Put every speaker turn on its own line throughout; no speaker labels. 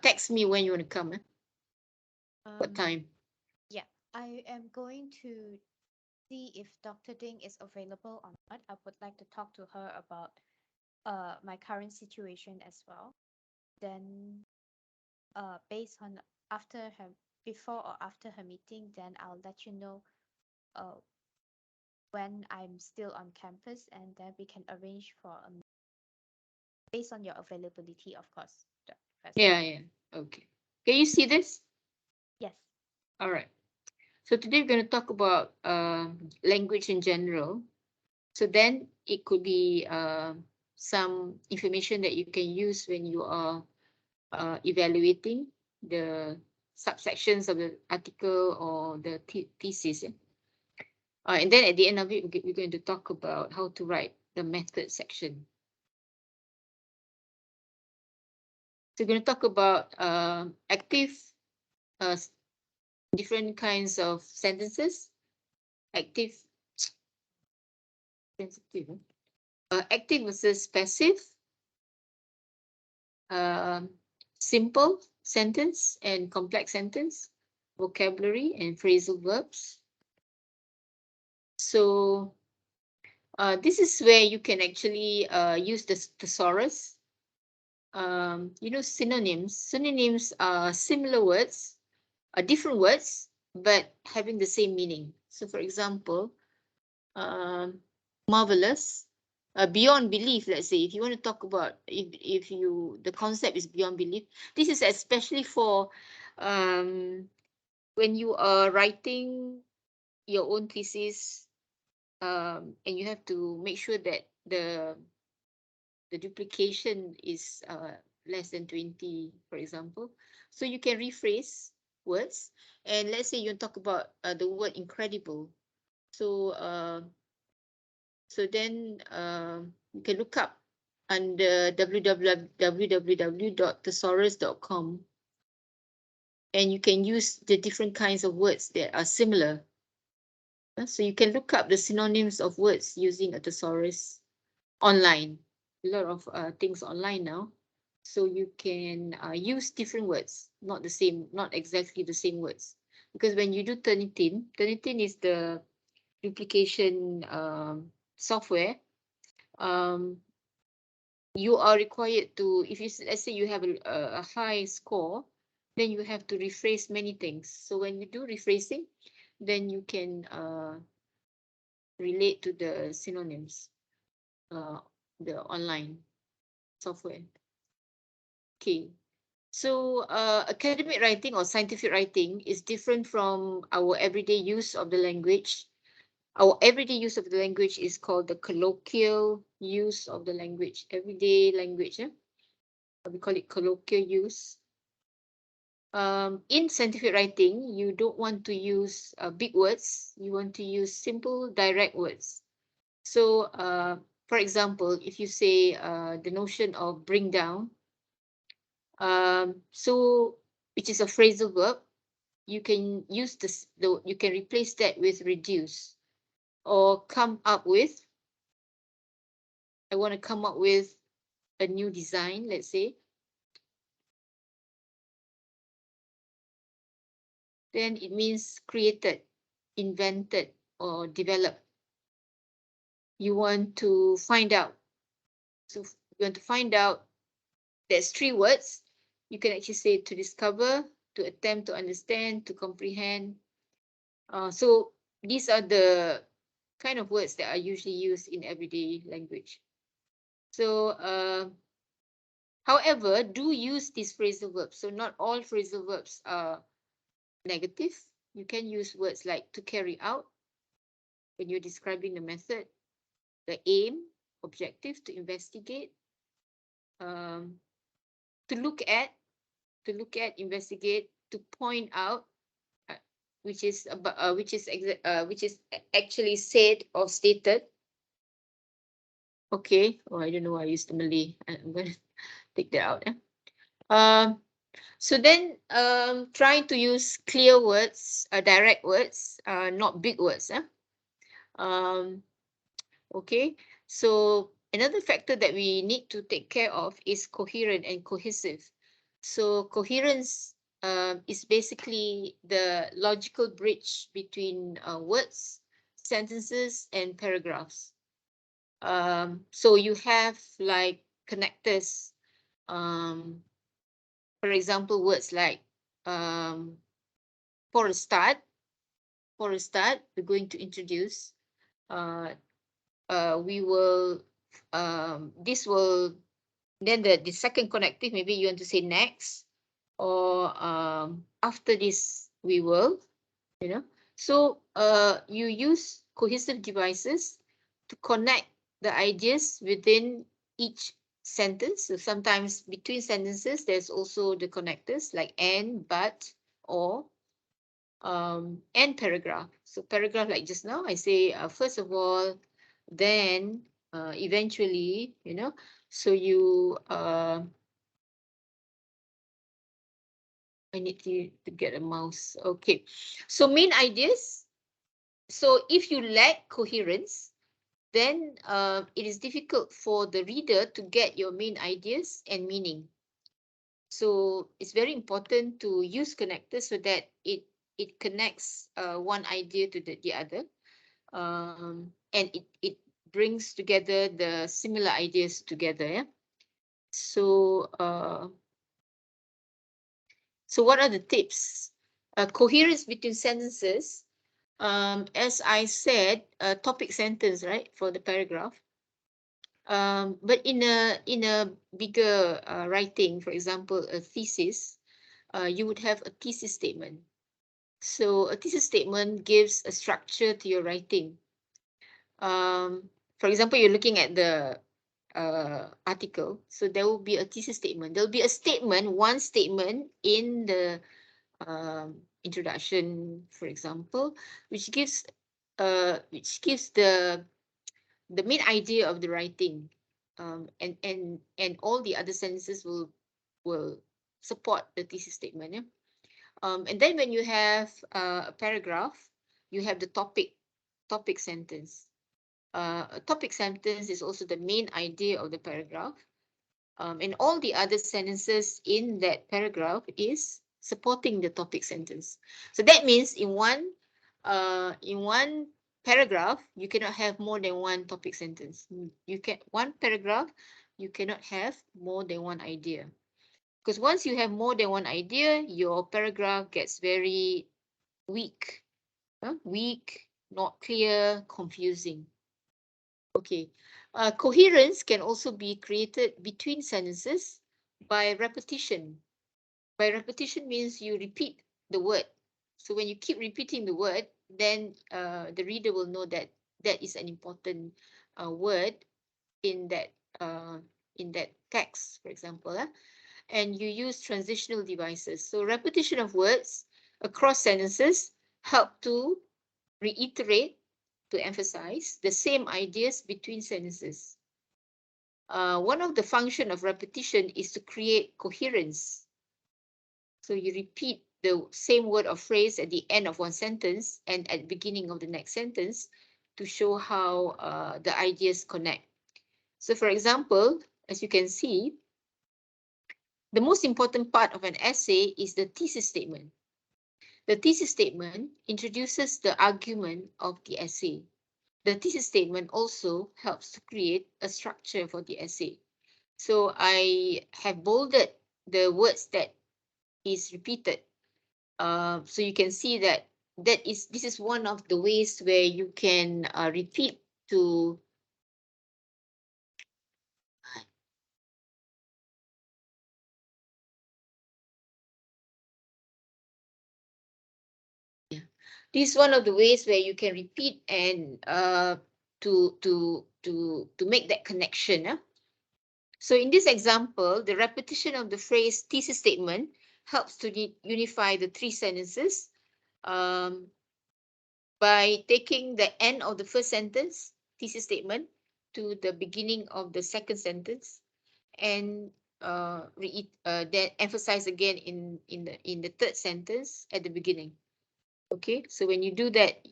Text me when you want to come. What
Um,
time?
yeah, I am going to see if Dr. Ding is available or not. I would like to talk to her about my current situation as well. Then based on after her before or after her meeting, then I'll let you know uh when I'm still on campus, and then we can arrange for based on your availability, of course, the professor.
Yeah, yeah. Okay. Can you see this?
Yes.
All right. So today we're going to talk about language in general. So then it could be some information that you can use when you are evaluating the subsections of the article or the thesis. Yeah? And then at the end of it, we're going to talk about how to write the method section. So we're going to talk about active, uh, different kinds of sentences, active, sensitive, active versus passive, um, simple sentence and complex sentence, vocabulary and phrasal verbs. So this is where you can actually use the thesaurus. Synonyms. Synonyms are similar words, are different words, but having the same meaning. So, for example, marvelous, beyond belief. Let's say if you want to talk about if you the concept is beyond belief. This is especially for um, when you are writing your own thesis, and you have to make sure that the duplication is less than 20, for example. So you can rephrase words. And let's say you talk about the word incredible. So then you can look up under www.thesaurus.com, and you can use the different kinds of words that are similar. So you can look up the synonyms of words using a thesaurus online. A lot of things online now. So you can use different words, not the same, not exactly the same words. Because when you do Turnitin, Turnitin is the duplication software. Um, you are required to, if you let's say you have a high score, then you have to rephrase many things. So when you do rephrasing, then you can relate to the synonyms, uh, the online software. Okay. So academic writing or scientific writing is different from our everyday use of the language. Our everyday use of the language is called the colloquial use of the language, everyday language. We call it colloquial use. In scientific writing, you don't want to use big words. You want to use simple, direct words. So, for example, if you say the notion of bring down, so which is a phrasal verb, you can use this. You can replace that with reduce or come up with. I want to come up with a new design. Let's say, then it means created, invented, or developed. You want to find out. So you want to find out. There's three words. You can actually say to discover, to attempt to understand, to comprehend. So these are the kind of words that are usually used in everyday language. So, however, do use these phrasal verbs. So not all phrasal verbs are negative. You can use words like to carry out when you're describing the method, the aim, objective, to investigate, um, to look at, investigate, to point out, uh, which is actually said or stated. Okay. Oh, I don't know why I used the Malay. I'm gonna take that out. So then try to use clear words, direct words, not big words. Um, okay. So another factor that we need to take care of is coherent and cohesive. So coherence is basically the logical bridge between words, sentences, and paragraphs. So you have like connectors. For example, words like um, for a start, we're going to introduce. We will. This will then the second connective. Maybe you want to say next, or after this we will. You know. So you use cohesive devices to connect the ideas within each sentence. So sometimes between sentences, there's also the connectors like and, but, or, and paragraph. So paragraph, like just now, I say, first of all, then, eventually, you know, so you, I need to get a mouse. Okay. So main ideas. So if you lack coherence, then it is difficult for the reader to get your main ideas and meaning. So it's very important to use connectors so that it connects one idea to the other, and it brings together the similar ideas together. Yeah? So so what are the tips? Coherence between sentences. As I said, topic sentence, right, for the paragraph. But in a bigger writing, for example, a thesis, you would have a thesis statement. So a thesis statement gives a structure to your writing. For example, you're looking at the article, so there will be a thesis statement. There'll be a statement, one statement in the introduction, for example, which gives the main idea of the writing, and all the other sentences will support the thesis statement. Yeah? And then when you have a paragraph, you have the topic sentence. A topic sentence is also the main idea of the paragraph, and all the other sentences in that paragraph is supporting the topic sentence. So that means in one paragraph, you cannot have more than one topic sentence. You can one paragraph, you cannot have more than one idea. Because once you have more than one idea, your paragraph gets very weak. Weak, not clear, confusing. Okay. Coherence can also be created between sentences by repetition. By repetition means you repeat the word. So when you keep repeating the word, then the reader will know that that is an important word in uh, that text, for example. And you use transitional devices. So repetition of words across sentences help to reiterate, to emphasize the same ideas between sentences. One of the function of repetition is to create coherence. So you repeat the same word or phrase at the end of one sentence and at the beginning of the next sentence to show how the ideas connect. So for example, as you can see, the most important part of an essay is the thesis statement. The thesis statement introduces the argument of the essay. The thesis statement also helps to create a structure for the essay. So I have bolded the words that is repeated. So you can see that this is one of the ways where you can repeat to this is one of the ways where you can repeat and to make that connection. So in this example, the repetition of the phrase thesis statement helps to unify the three sentences by taking the end of the first sentence, thesis statement, to the beginning of the second sentence, and then emphasize again in the third sentence at the beginning. Okay, so when you do that,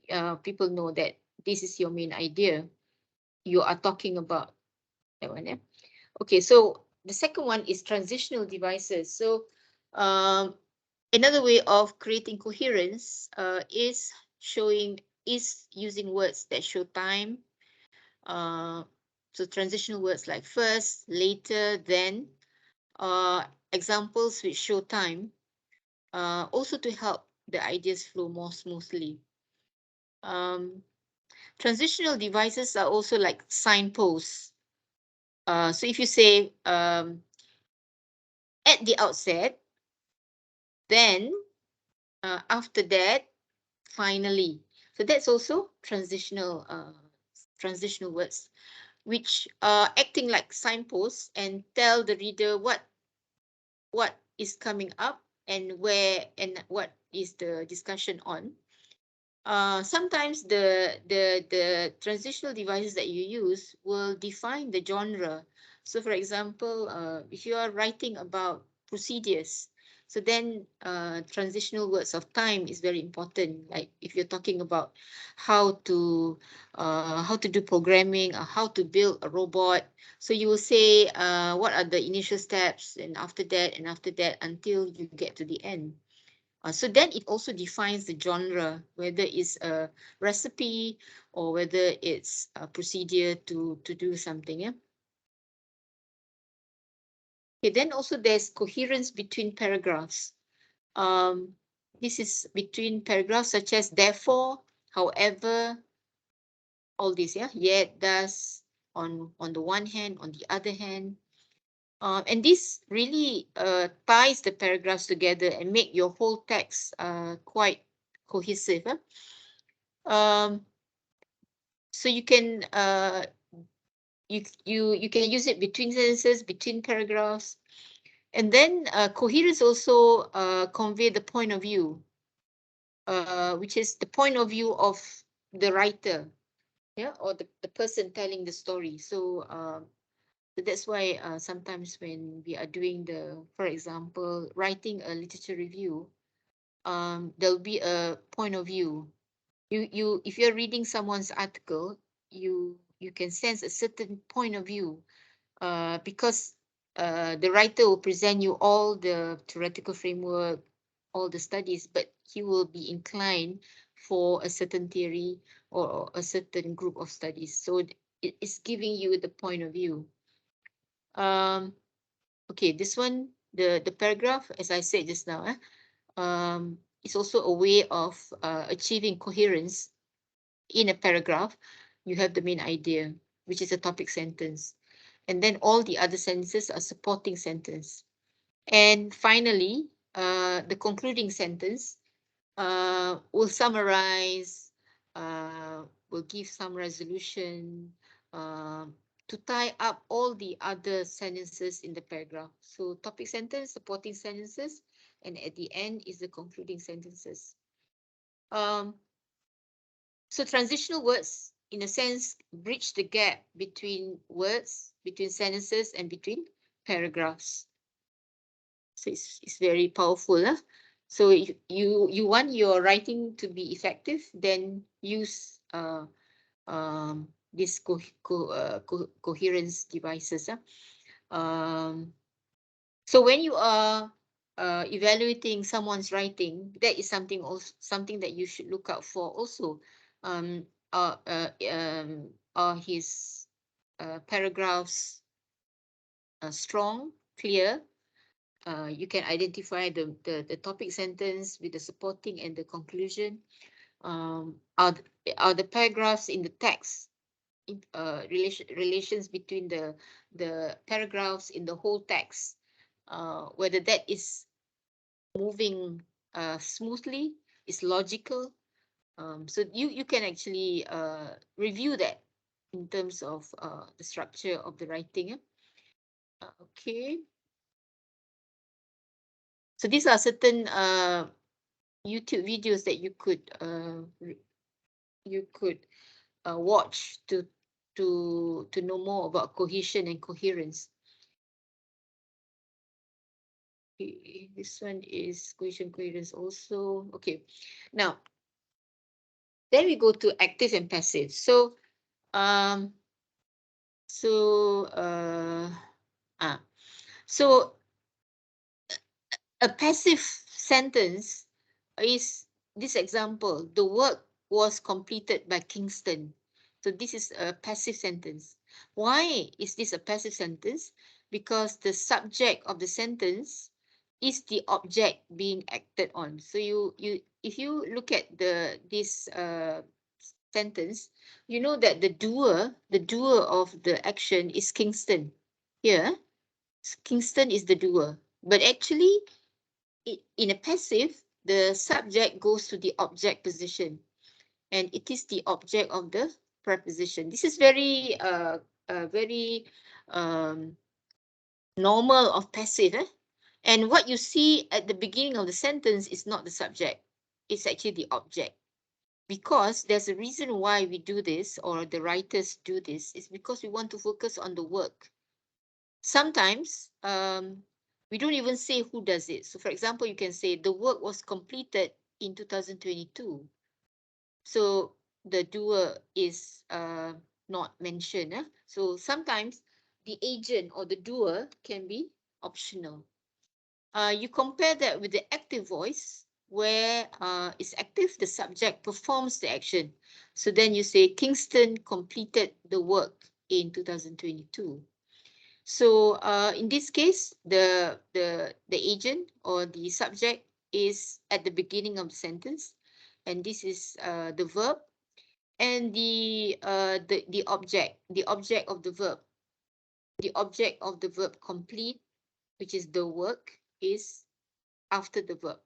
people know that this is your main idea. You are talking about that one. Yeah? Okay, so the second one is transitional devices. So Another way of creating coherence is using words that show time. So transitional words like first, later, then. Examples which show time, also to help the ideas flow more smoothly. Transitional devices are also like signposts. So if you say at the outset, then after that, finally. So that's also transitional words, which are acting like signposts and tell the reader what is coming up and where and what is the discussion on. Sometimes the transitional devices that you use will define the genre. So for example, if you are writing about procedures, so then transitional words of time is very important. Like if you're talking about how to do programming or how to build a robot, so you will say what are the initial steps, and after that until you get to the end. So then it also defines the genre, whether it's a recipe or whether it's a procedure to do something. Yeah. Okay, then also there's coherence between paragraphs. This is between paragraphs such as therefore, however, all this, yeah, yet, thus, on the one hand, on the other hand. And this really ties the paragraphs together and make your whole text quite cohesive. So you can you can use it between sentences, between paragraphs, and then coherence also convey the point of view, which is the point of view of the writer, yeah, or the person telling the story. So that's why sometimes when we are doing for example, writing a literature review, there'll be a point of view. If you're reading someone's article, you can sense a certain point of view, because the writer will present you all the theoretical framework, all the studies, but he will be inclined for a certain theory or a certain group of studies. So it is giving you the point of view. Okay, this one, the paragraph, as I said just now, is also a way of achieving coherence. In a paragraph, you have the main idea, which is a topic sentence. And then all the other sentences are supporting sentence. And finally, the concluding sentence will summarize, will give some resolution to tie up all the other sentences in the paragraph. So topic sentence, supporting sentences, and at the end is the concluding sentences. So transitional words, in a sense, bridge the gap between words, between sentences, and between paragraphs. So it's very powerful. Huh? So if you want your writing to be effective, then use these coherence devices. Huh? So when you are evaluating someone's writing, that is something that you should look out for also. Are his paragraphs strong, clear? You can identify the topic sentence with the supporting and the conclusion. Are the paragraphs in the text, relations between the paragraphs in the whole text, whether that is moving smoothly, is logical. So you can actually review that in terms of the structure of the writing. Okay. So these are certain YouTube videos that you could watch to know more about cohesion and coherence. Okay, this one is cohesion, coherence also. Okay, now then we go to active and passive. So so a passive sentence is this example, the work was completed by Kingston. So this is a passive sentence. Why is this a passive sentence? Because the subject of the sentence is the object being acted on. So if you look at this sentence, you know that the doer of the action is Kingston. Here, Kingston is the doer. But actually, in a passive, the subject goes to the object position, and it is the object of the preposition. This is very normal of passive. And what you see at the beginning of the sentence is not the subject. It's actually the object. Because there's a reason why we do this, or the writers do this, is because we want to focus on the work. Sometimes we don't even say who does it. So for example, you can say the work was completed in 2022. So the doer is not mentioned. So sometimes the agent or the doer can be optional. You compare that with the active voice, where it's active, the subject performs the action. So then you say Kingston completed the work in 2022. So in this case, the agent or the subject is at the beginning of the sentence, and this is the verb, and the object of the verb. The object of the verb complete, which is the work, is after the verb.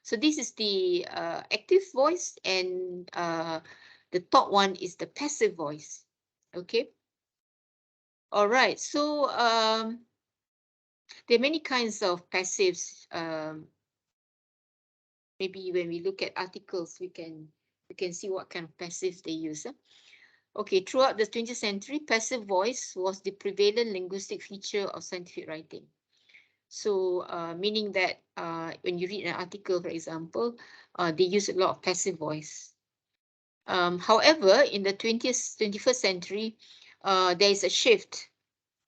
So this is the active voice, and the top one is the passive voice. Okay. All right. So there are many kinds of passives. Maybe when we look at articles, we can see what kind of passives they use. Okay, throughout the 20th century, passive voice was the prevalent linguistic feature of scientific writing. So meaning that when you read an article, for example, they use a lot of passive voice. However, in the 21st century, there is a shift.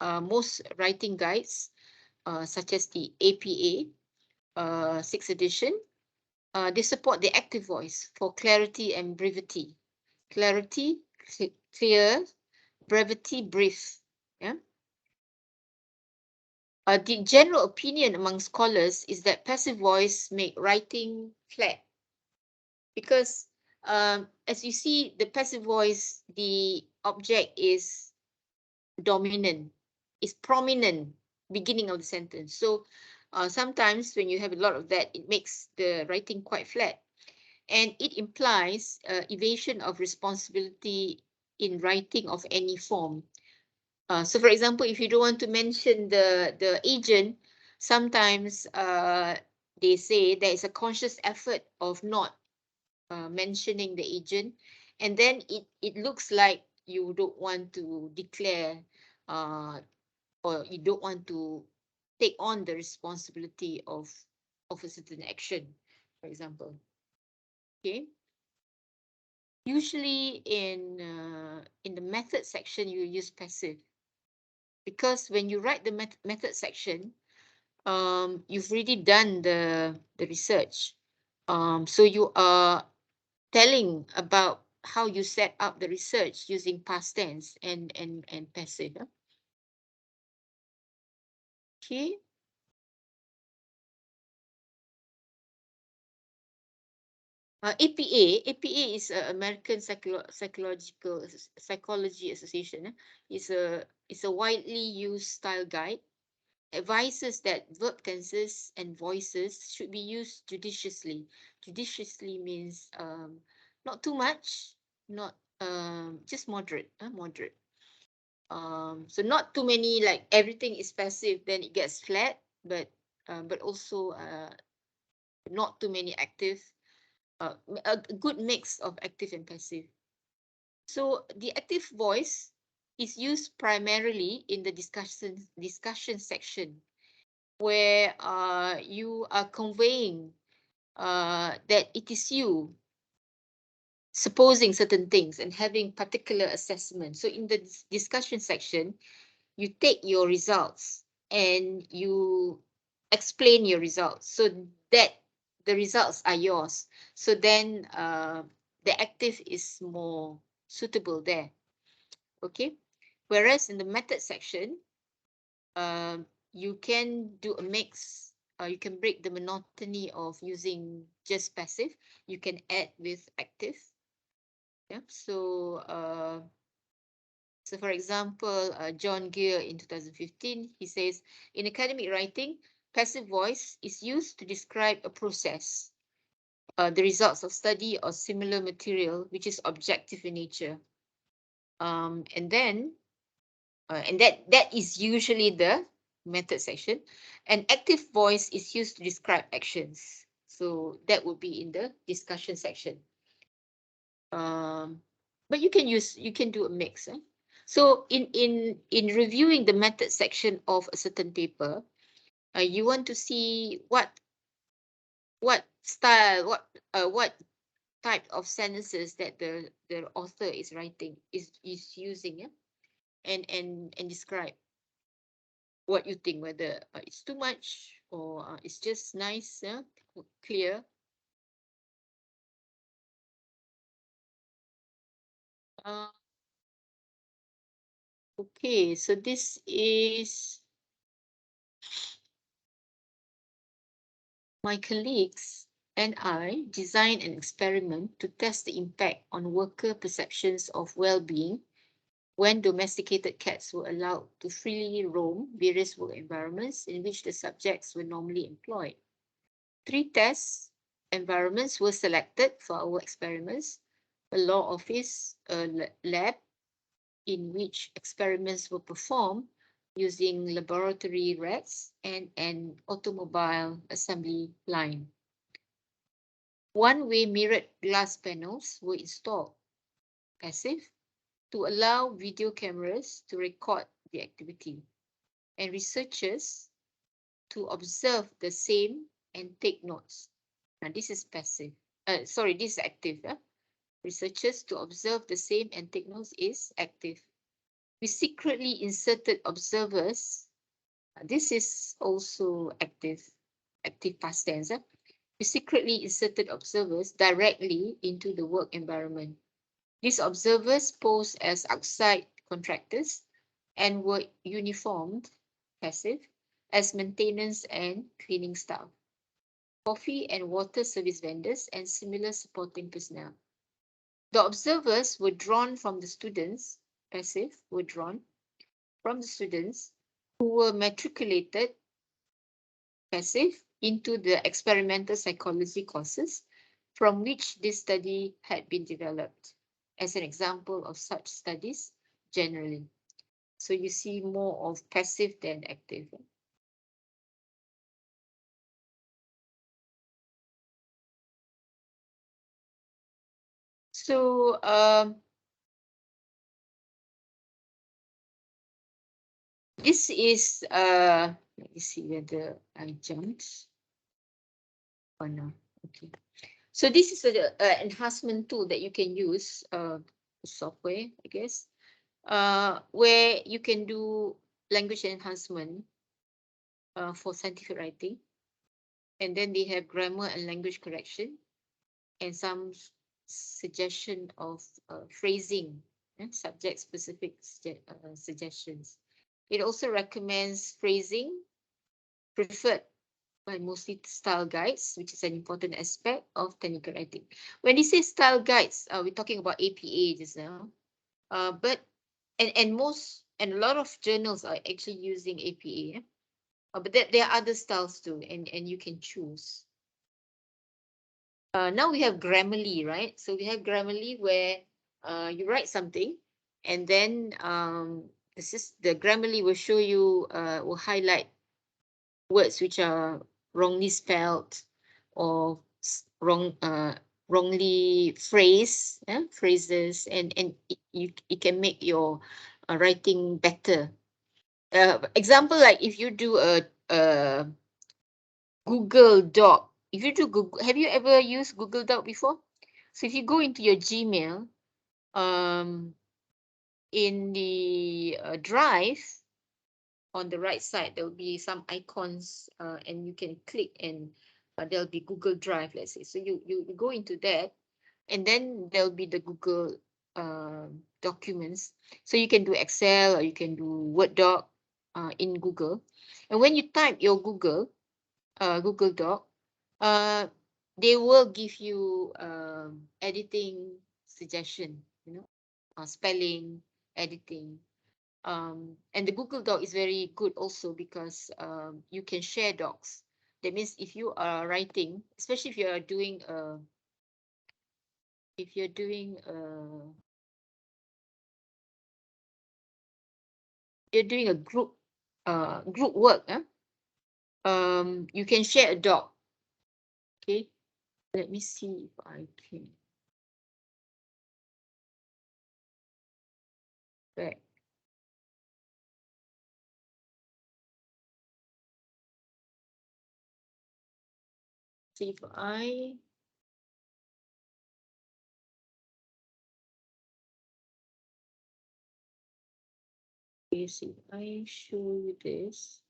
Most writing guides, such as the APA 6th edition, they support the active voice for clarity and brevity. Clarity, clear, brevity, brief. Yeah. The general opinion among scholars is that passive voice make writing flat, because as you see, the passive voice, the object is dominant, is prominent beginning of the sentence. So sometimes when you have a lot of that, it makes the writing quite flat, and it implies evasion of responsibility in writing of any form. So for example, if you don't want to mention the agent, sometimes they say there is a conscious effort of not mentioning the agent, and then it looks like you don't want to declare or you don't want to take on the responsibility of a certain action, for example. Okay. Usually in the method section, you use passive, because when you write the method section, you've already done the research. So you are telling about how you set up the research using past tense and passive. Okay. APA is American Psychology Association. It's a widely used style guide. Advises that verb tenses and voices should be used judiciously. Judiciously means not too much, not just moderate. Moderate. So not too many, like everything is passive, then it gets flat. But also not too many active. A good mix of active and passive. So the active voice is used primarily in the discussion section, where you are conveying that it is you supposing certain things and having particular assessment. So in the discussion section, you take your results and you explain your results so that the results are yours. So then the active is more suitable there. Okay. Whereas in the method section, you can do a mix. You can break the monotony of using just passive. You can add with active. Yeah. So for example, John Gear in 2015, he says, in academic writing, passive voice is used to describe a process, the results of study or similar material, which is objective in nature. And that is usually the method section. And active voice is used to describe actions. So that would be in the discussion section. But you can do a mix. So in reviewing the method section of a certain paper, you want to see what style, what type of sentences that the author is writing is using, yeah, and describe what you think, whether it's too much or it's just nice, yeah, clear. Okay, so this is my colleagues and I designed an experiment to test the impact on worker perceptions of well-being when domesticated cats were allowed to freely roam various work environments in which the subjects were normally employed. 3 test environments were selected for our experiments: a law office, a lab in which experiments were performed using laboratory rats, and an automobile assembly line. One-way mirrored glass panels were installed, passive, to allow video cameras to record the activity, and researchers to observe the same and take notes. Now this is passive. This is active. Researchers to observe the same and take notes is active. We secretly inserted observers. This is also active past tense. We secretly inserted observers directly into the work environment. These observers posed as outside contractors and were uniformed, passive, as maintenance and cleaning staff, coffee and water service vendors, and similar supporting personnel. The observers were drawn from the students, passive, were drawn from the students who were matriculated, passive, into the experimental psychology courses from which this study had been developed, as an example of such studies generally. So you see more of passive than active. So this is let me see whether I jumped or no. Okay. So this is an enhancement tool that you can use, software, I guess, where you can do language enhancement for scientific writing. And then they have grammar and language correction and some suggestion of phrasing, subject-specific suggestions. It also recommends phrasing preferred by mostly style guides, which is an important aspect of technical writing. When you say style guides, we're talking about APA just now. But a lot of journals are actually using APA. But there are other styles too, and you can choose. Now we have Grammarly, right? So we have Grammarly where you write something, and then the Grammarly will show you, will highlight words which are wrongly spelled or wrongly phrased, phrases, and it can make your writing better. Example, like if you do a Google Doc. If you do Google, have you ever used Google Doc before? So if you go into your Gmail, in the Drive, on the right side, there'll be some icons and you can click and there'll be Google Drive, let's say. So you go into that and then there'll be the Google documents. So you can do Excel or you can do Word doc in Google. And when you type your Google Doc, they will give you editing suggestion, spelling, editing. And the Google Doc is very good also because you can share docs. That means if you are writing, especially if you are doing if you're doing a group work, you can share a doc. Okay, let me see if I can. Back. See if I see if I show you this.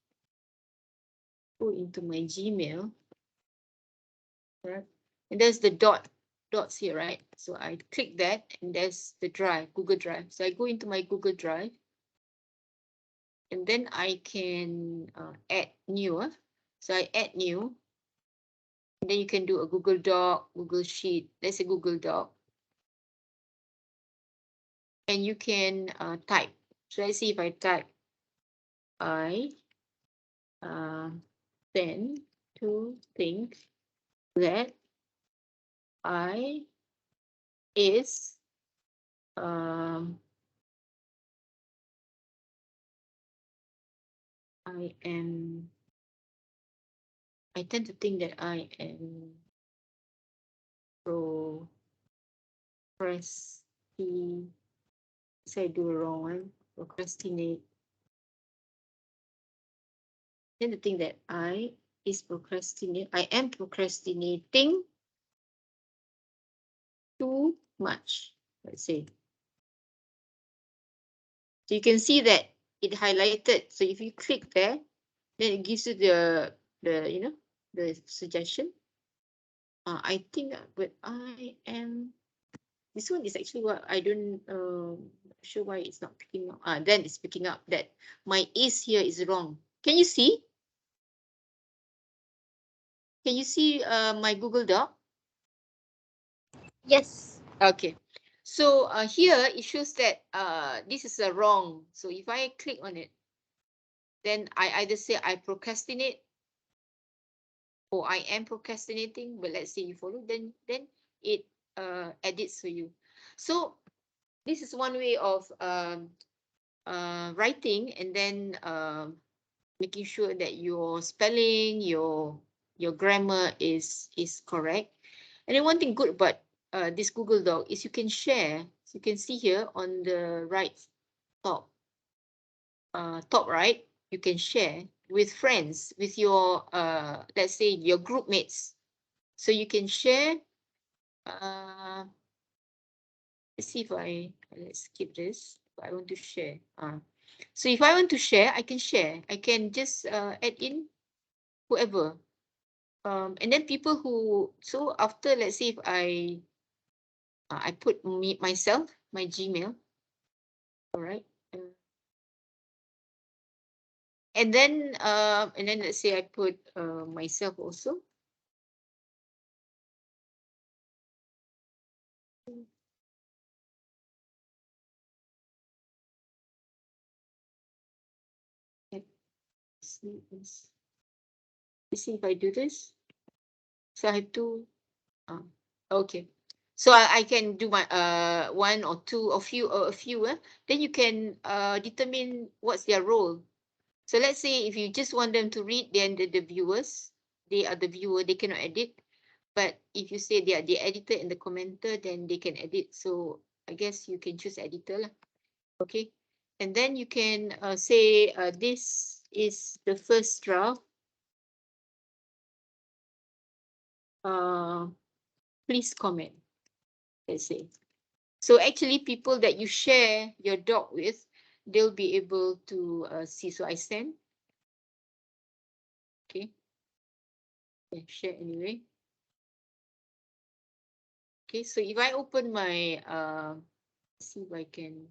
Go into my Gmail. Right? And there's the dots here, right? So I click that and there's the drive, Google Drive. So I go into my Google Drive and then I can add new. So I add new. And then you can do a Google Doc, Google Sheet. Let's say Google Doc. And you can type. So let's see if I type I tend to think that I is I tend to think that I am say I do a wrong one, procrastinate. I tend to think that I am procrastinating too much, let's say. So you can see that it highlighted. So if you click there, then it gives you the suggestion. I think, but I am. This one is actually what I don't sure why it's not picking up. Then it's picking up that my is here is wrong. Can you see? Can you see my Google Doc?
Yes.
Okay. So here it shows that this is a wrong. So if I click on it, then I either say I procrastinate or I am procrastinating. But let's say you follow, then it edits for you. So this is one way of writing and then making sure that your spelling, your grammar is correct. And then one thing good about this Google Doc is you can share. So you can see here on the right top right, you can share with friends, with your let's say your group mates. So you can share. Let's see if let's skip this. I want to share. So if I want to share, I can share. I can just add in whoever. And then people who, so after, let's say if I put myself, my Gmail, all right. And then let's say I put myself also. Let's see if I do this. So I have to, okay. So I can do my one or two or a few. Then you can determine what's their role. So let's say if you just want them to read, then the viewers, they are the viewer, they cannot edit. But if you say they are the editor and the commenter, then they can edit. So I guess you can choose editor lah. Okay. And then you can say this is the first draft. Please comment. Let's say. So actually people that you share your doc with, they'll be able to see. So I send. Okay. Yeah, share anyway. Okay, so if I open my see if I can.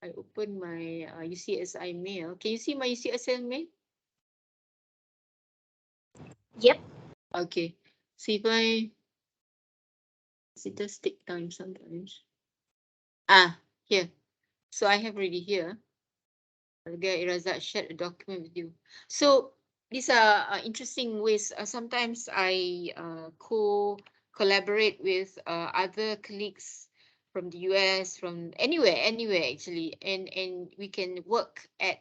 I open my UCSI mail. Can you see my UCSI mail?
Yep.
Okay. So if I, it does take time sometimes. Here. So I have already here. Alga Irazat shared a document with you. So these are interesting ways. Sometimes I collaborate with other colleagues from the US, from anywhere actually, and we can work at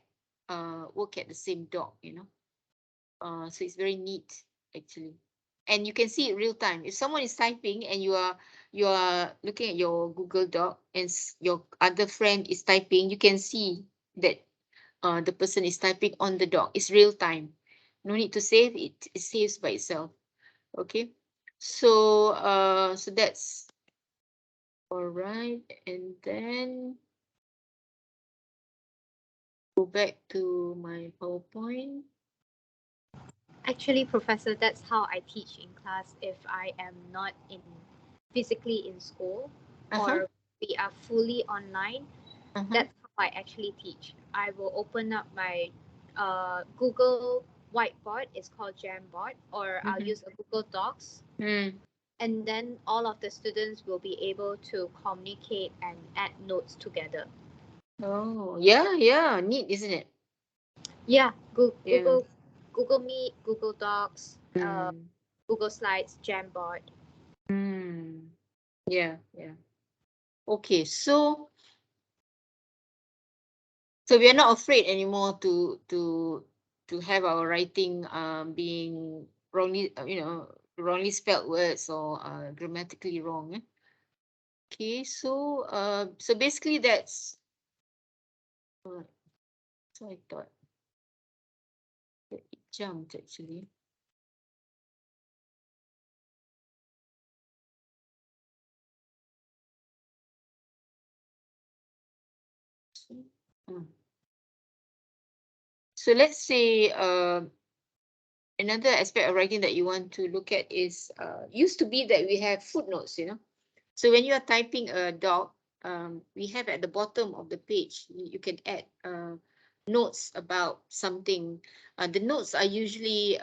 the same doc, you know. So it's very neat actually, and you can see it real time. If someone is typing and you are looking at your Google Doc and your other friend is typing, you can see that the person is typing on the doc. It's real time. No need to save it. It saves by itself. Okay. So that's all right. And then go back to my PowerPoint.
Actually, Professor, that's how I teach in class if I am not physically in school
Uh-huh.
or we are fully online.
Uh-huh.
That's how I actually teach. I will open up my Google whiteboard. It's called Jamboard, or I'll
Mm-hmm.
use a Google Docs,
Mm.
and then all of the students will be able to communicate and add notes together.
Oh, yeah. Neat, isn't it?
Yeah,
Yeah.
Google Meet, Google Docs,
Mm.
Google Slides, Jamboard.
Mm. Yeah. Okay, so we are not afraid anymore to have our writing being wrongly wrongly spelled words or grammatically wrong. Okay, so basically that's uh, so I thought that it jumped actually. So, uh, so let's say another aspect of writing that you want to look at is used to be that we have footnotes, you know. So when you are typing a doc, we have at the bottom of the page, you can add notes about something. The notes are usually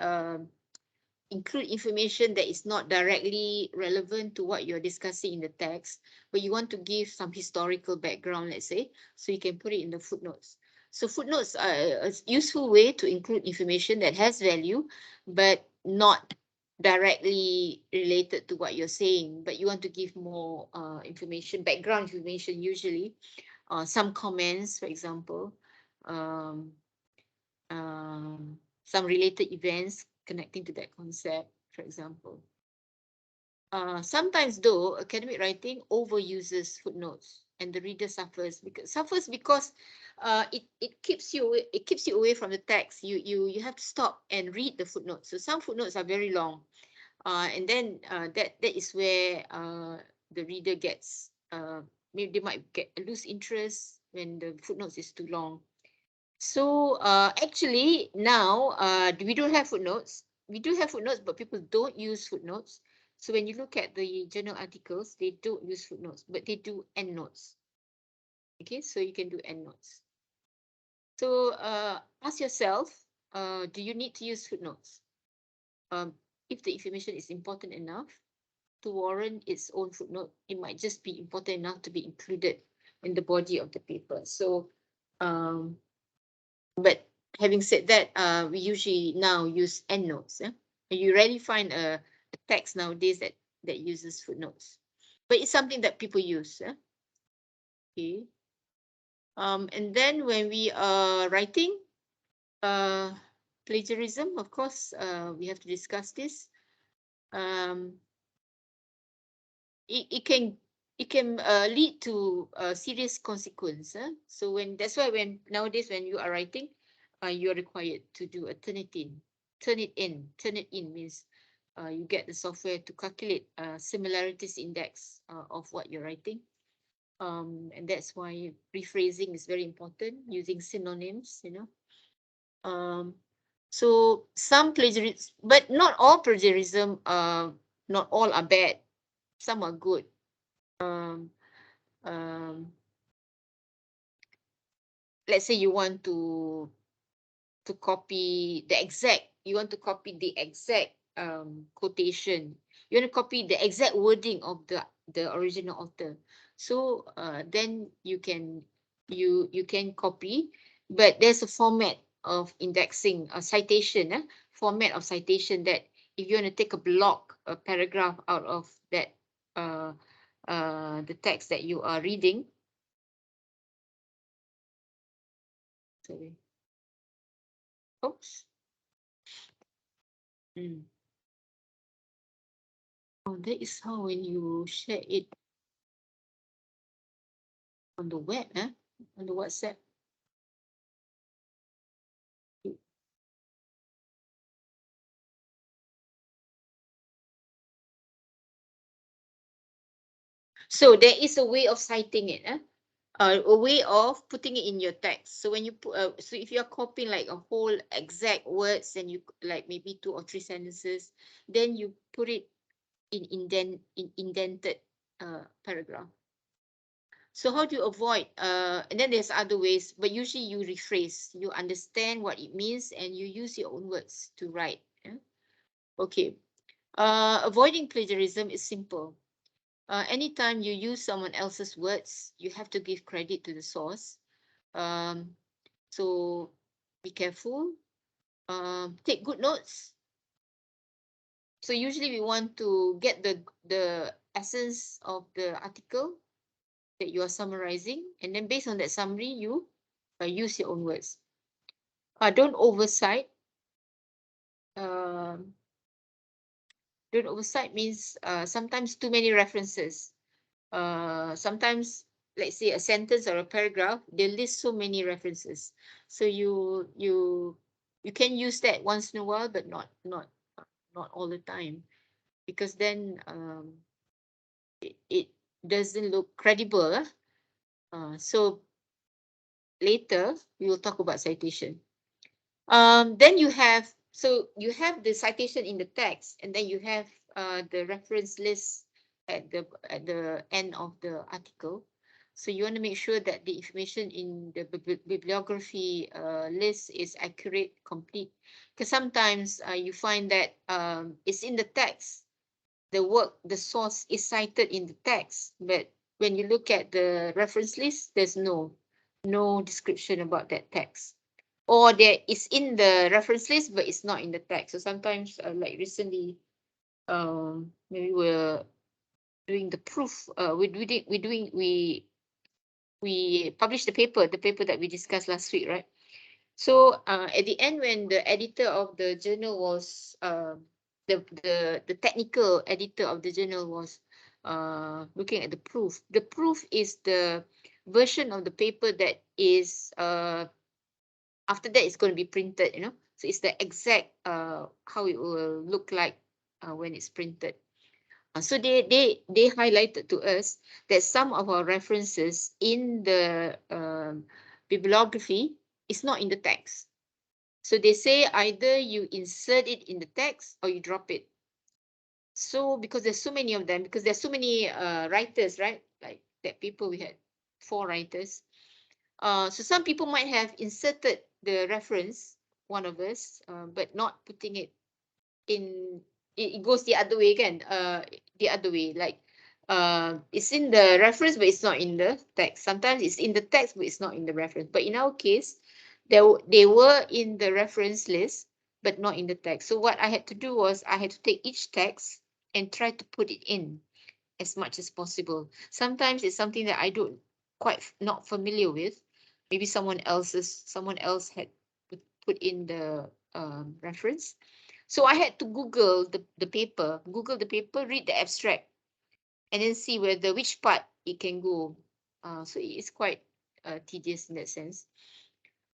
include information that is not directly relevant to what you're discussing in the text, but you want to give some historical background, let's say, so you can put it in the footnotes. So footnotes are a useful way to include information that has value, but not directly related to what you're saying, but you want to give more information, background information, usually some comments, for example, um, some related events connecting to that concept, for example. Sometimes though, academic writing overuses footnotes and the reader suffers because it keeps you away from the text. You have to stop and read the footnotes. So some footnotes are very long, and then that is where the reader gets maybe they might get lose interest when the footnotes is too long. So actually now we don't have footnotes. We do have footnotes, but people don't use footnotes. So when you look at the journal articles, they don't use footnotes, but they do endnotes. Okay, so you can do endnotes. So ask yourself, do you need to use footnotes? Um, if the information is important enough to warrant its own footnote, it might just be important enough to be included in the body of the paper. So um, but having said that, we usually now use endnotes. Yeah? And you rarely find a text nowadays that uses footnotes, but it's something that people use. Yeah? Okay. And then when we are writing, uh, plagiarism, of course, we have to discuss this. Um, it can lead to a serious consequence. So that's why when nowadays when you are writing, you are required to do a Turnitin. Turn it in means you get the software to calculate similarities index of what you're writing. And that's why rephrasing is very important, using synonyms, So some plagiarism, but not all plagiarism, not all are bad. Some are good. Um, let's say you want to copy the exact, quotation. You want to copy the exact wording of the original author. So then you can copy, but there's a format of indexing, a citation, format of citation, that if you want to take a block, a paragraph out of that the text that you are reading. Sorry. Oops. Oh, that is how when you share it on the web, on the WhatsApp. So there is a way of citing it, a way of putting it in your text. So when you put, so if you're copying like a whole exact words, and you like maybe 2 or 3 sentences, then you put it in indented paragraph. So how do you avoid, and then there's other ways, but usually you rephrase, you understand what it means, and you use your own words to write. Okay. Avoiding plagiarism is simple. Anytime you use someone else's words, you have to give credit to the source. So be careful. Take good notes. So usually we want to get the essence of the article that you are summarizing, and then based on that summary, you use your own words. Don't oversight. Don't oversight means sometimes too many references. Sometimes, let's say a sentence or a paragraph, they list so many references. So you can use that once in a while, but not all the time, because then it doesn't look credible. So later we will talk about citation. Then you have the citation in the text, and then you have the reference list at the end of the article. So you want to make sure that the information in the bibliography list is accurate, complete, because sometimes you find that it's in the text, the source is cited in the text, but when you look at the reference list, there's no description about that text, or there is in the reference list but it's not in the text. So sometimes like recently, maybe we're doing the proof, we published the paper that we discussed last week, right? So at the end, when the editor of the journal was the technical editor of the journal was looking at the proof. The proof is the version of the paper that is after that it's going to be printed, so it's the exact how it will look like when it's printed. So they highlighted to us that some of our references in the bibliography is not in the text. So they say either you insert it in the text or you drop it. So because there's so many of them, because there's so many writers, right? Like that paper, we had 4 writers. So some people might have inserted the reference, one of us, but not putting it in. It goes the other way again. The other way, like it's in the reference, but it's not in the text. Sometimes it's in the text, but it's not in the reference. But in our case, they were in the reference list, but not in the text. So what I had to do was I had to take each text and try to put it in as much as possible. Sometimes it's something that I don't quite not familiar with. Maybe someone else had put in the reference. So I had to Google the paper, read the abstract, and then see which part it can go. So it is quite tedious in that sense.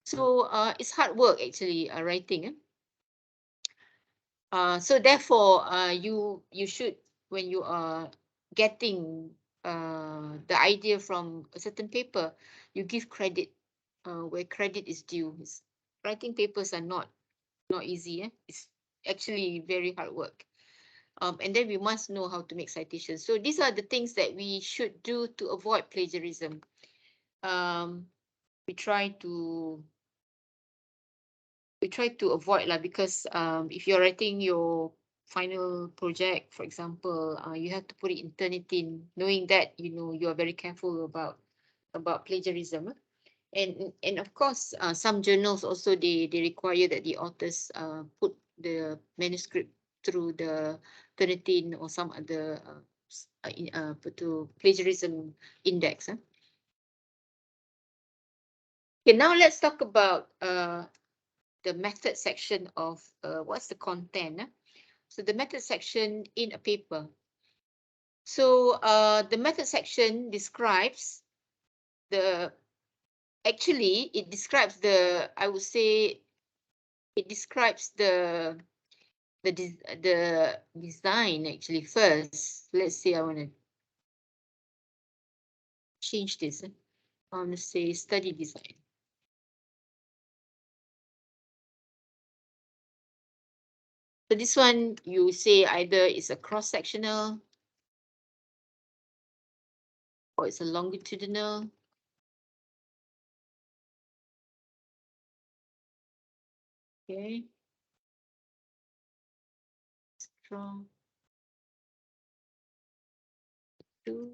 So it's hard work actually, writing. So therefore, you should, when you are getting the idea from a certain paper, you give credit where credit is due. Writing papers are not easy. It's actually very hard work. And then we must know how to make citations. So these are the things that we should do to avoid plagiarism. We try to avoid lah, because if you're writing your final project, for example, you have to put it in Turnitin, knowing that you are very careful about plagiarism. And of course, some journals also they require that the authors put the manuscript through the Turnitin or some other to plagiarism index. Okay, now let's talk about the method section of what's the content. So the method section in a paper. So the method section describes actually it describes I would say it describes the design actually first. Let's say I want to change this. I want to say study design. So this one, you say either it's a cross-sectional or it's a longitudinal. Okay. Strong. Two.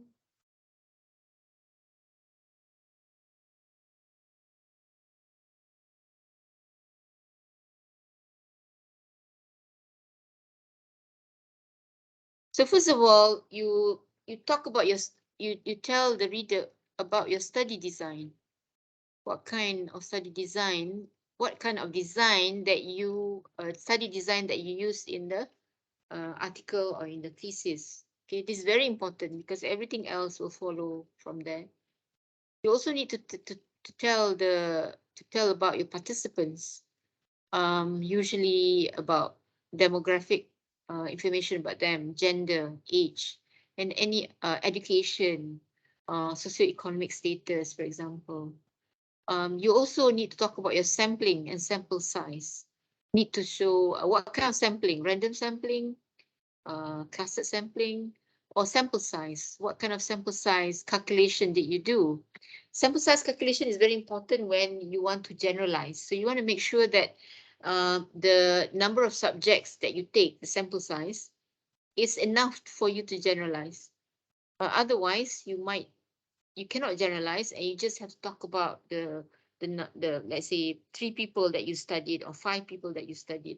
So first of all, you talk about you tell the reader about your study design. What kind of study design? What kind of design that you study design that you use in the article or in the thesis? Okay, this is very important because everything else will follow from there. You also need to tell about your participants. Usually about demographic information about them, gender, age, and any education, socioeconomic status, for example. You also need to talk about your sampling and sample size. Need to show what kind of sampling, random sampling, clustered sampling, or sample size. What kind of sample size calculation did you do? Sample size calculation is very important when you want to generalize. So you want to make sure that the number of subjects that you take, the sample size, is enough for you to generalize. Otherwise, you cannot generalize, and you just have to talk about the let's say 3 people that you studied or 5 people that you studied,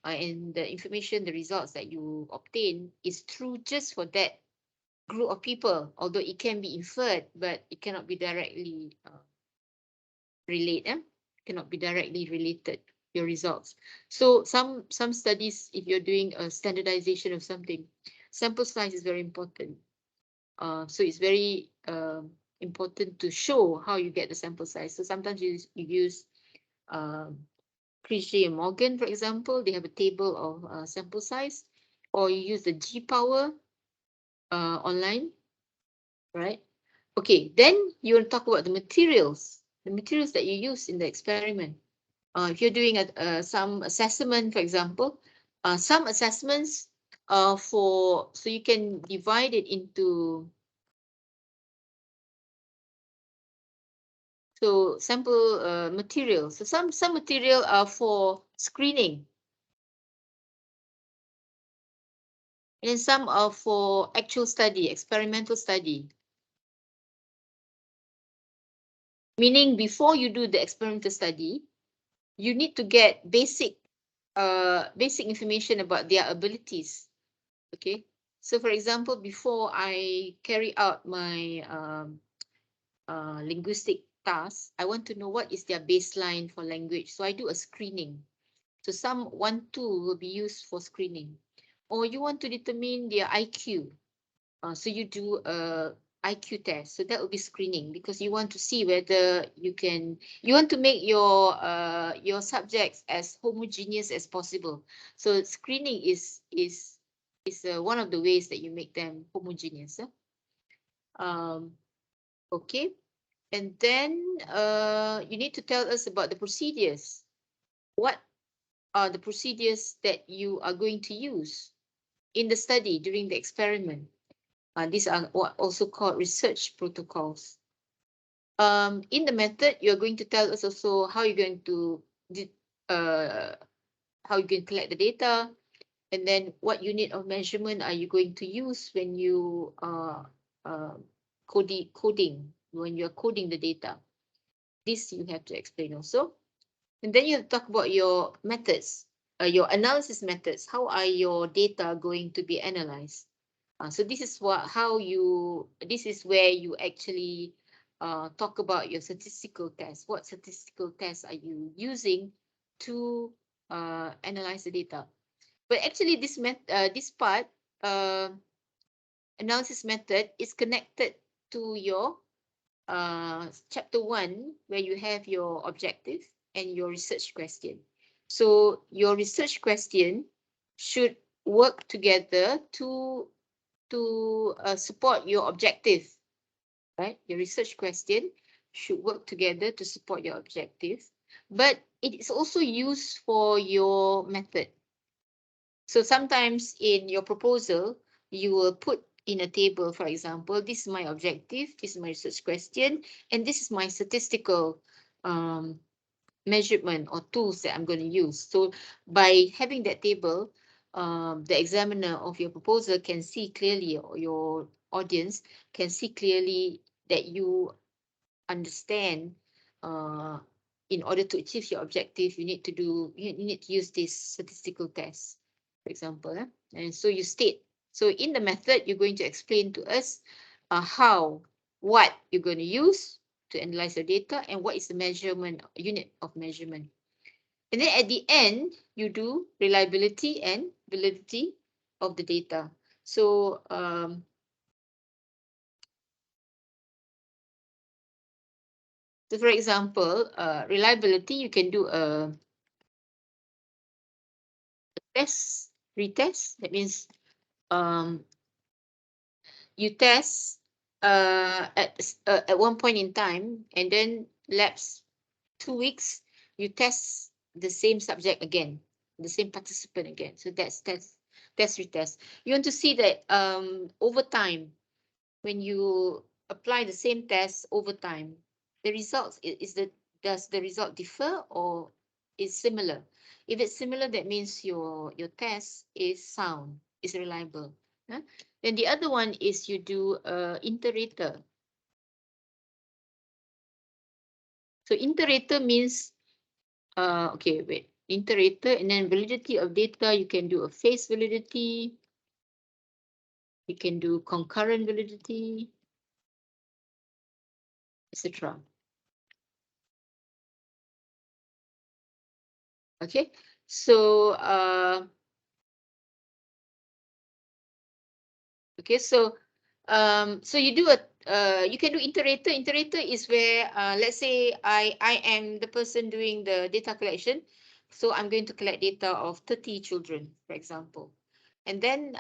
and the information, the results that you obtain is true just for that group of people, although it can be inferred, but it cannot be directly cannot be directly related your results. So some studies, if you're doing a standardization of something, sample size is very important. So it's very important to show how you get the sample size. So sometimes you use Chris and Morgan, for example. They have a table of sample size, or you use the G-Power online, right? Okay, then you want to talk about the materials that you use in the experiment. If you're doing some assessment, for example, some assessments so you can divide it into sample materials. So some material are for screening, and some are for actual study, experimental study. Meaning before you do the experimental study, you need to get basic information about their abilities. Okay, so for example, before I carry out my linguistic task, I want to know what is their baseline for language. So I do a screening. So one tool will be used for screening. Or you want to determine their IQ. So you do a IQ test. So that will be screening, because you want to see whether you want to make your subjects as homogeneous as possible. So screening is one of the ways that you make them homogeneous. Okay. And then you need to tell us about the procedures. What are the procedures that you are going to use in the study during the experiment? These are what also called research protocols. In the method, you're going to tell us also how you're going to how you can collect the data, and then what unit of measurement are you going to use when you are coding, when you're coding the data. This you have to explain also. And then you have to talk about your methods, your analysis methods. How are your data going to be analyzed? So this is this is where you actually talk about your statistical tests. What statistical tests are you using to analyze the data? But actually, this part, analysis method, is connected to your chapter 1, where you have your objective and your research question. So your research question should work together to support your objective, right? Your research question should work together to support your objective, but it is also used for your method. So sometimes in your proposal, you will put in a table, for example, this is my objective, this is my research question, and this is my statistical measurement or tools that I'm going to use. So by having that table, the examiner of your proposal can see clearly, or your audience can see clearly, that you understand in order to achieve your objective, you need to use this statistical test, for example. And so you state, so in the method, you're going to explain to us what you're going to use to analyze the data and what is the unit of measurement. And then at the end, you do reliability and validity of the data. So so for example, reliability, you can do a retest. That means you test at one point in time, and then lapse 2 weeks, you test the same subject again, the same participant again. So that's retest. You want to see that over time, when you apply the same test over time, the results does the result differ or is similar? If it's similar, that means your test is sound, is reliable. Then the other one is you do iterator. So iterator means okay, wait, iterator, and then validity of data. You can do a phase validity. You can do concurrent validity, etc. Okay, so okay, so so you do you can do iterator. Iterator is where let's say I am the person doing the data collection, so I'm going to collect data of 30 children, for example, and then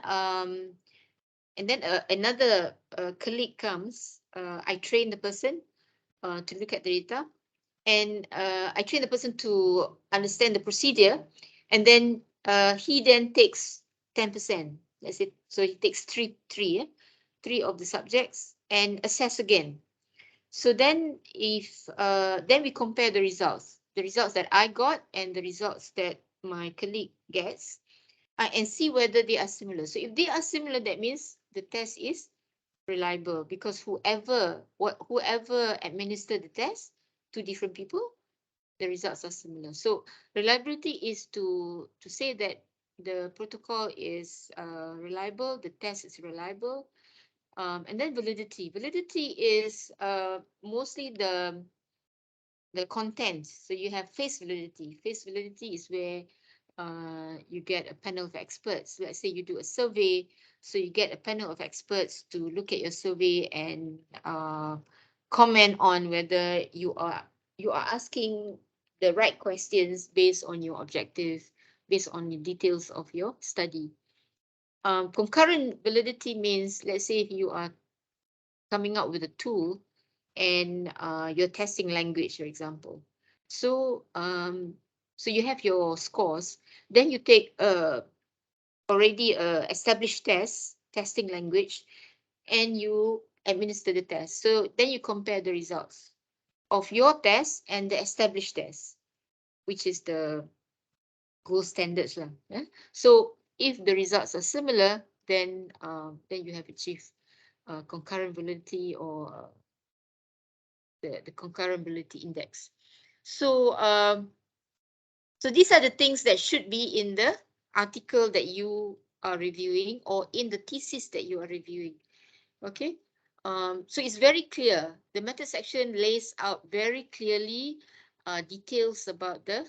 another colleague comes. I train the person to look at the data, and I train the person to understand the procedure, and then he then takes 10%. Let's say, so he takes three of the subjects and assess again. So then then we compare the results that I got and the results that my colleague gets, and see whether they are similar. So if they are similar, that means the test is reliable, because whoever administered the test to different people, the results are similar. So reliability is to say that the protocol is reliable, the test is reliable. And then validity. Validity is mostly the content. So you have phase validity. Phase validity is where you get a panel of experts. Let's say you do a survey, so you get a panel of experts to look at your survey and comment on whether you are asking the right questions based on your objective, based on the details of your study. Concurrent validity means, let's say if you are coming up with a tool and your testing language, for example. So so you have your scores, then you take already established testing language, and you administer the test. So then you compare the results of your test and the established test, which is the gold standards lah. Yeah? So if the results are similar, then you have achieved concurrent validity, or the concurrent validity index. So so these are the things that should be in the article that you are reviewing, or in the thesis that you are reviewing. Okay. So it's very clear. The method section lays out very clearly details about the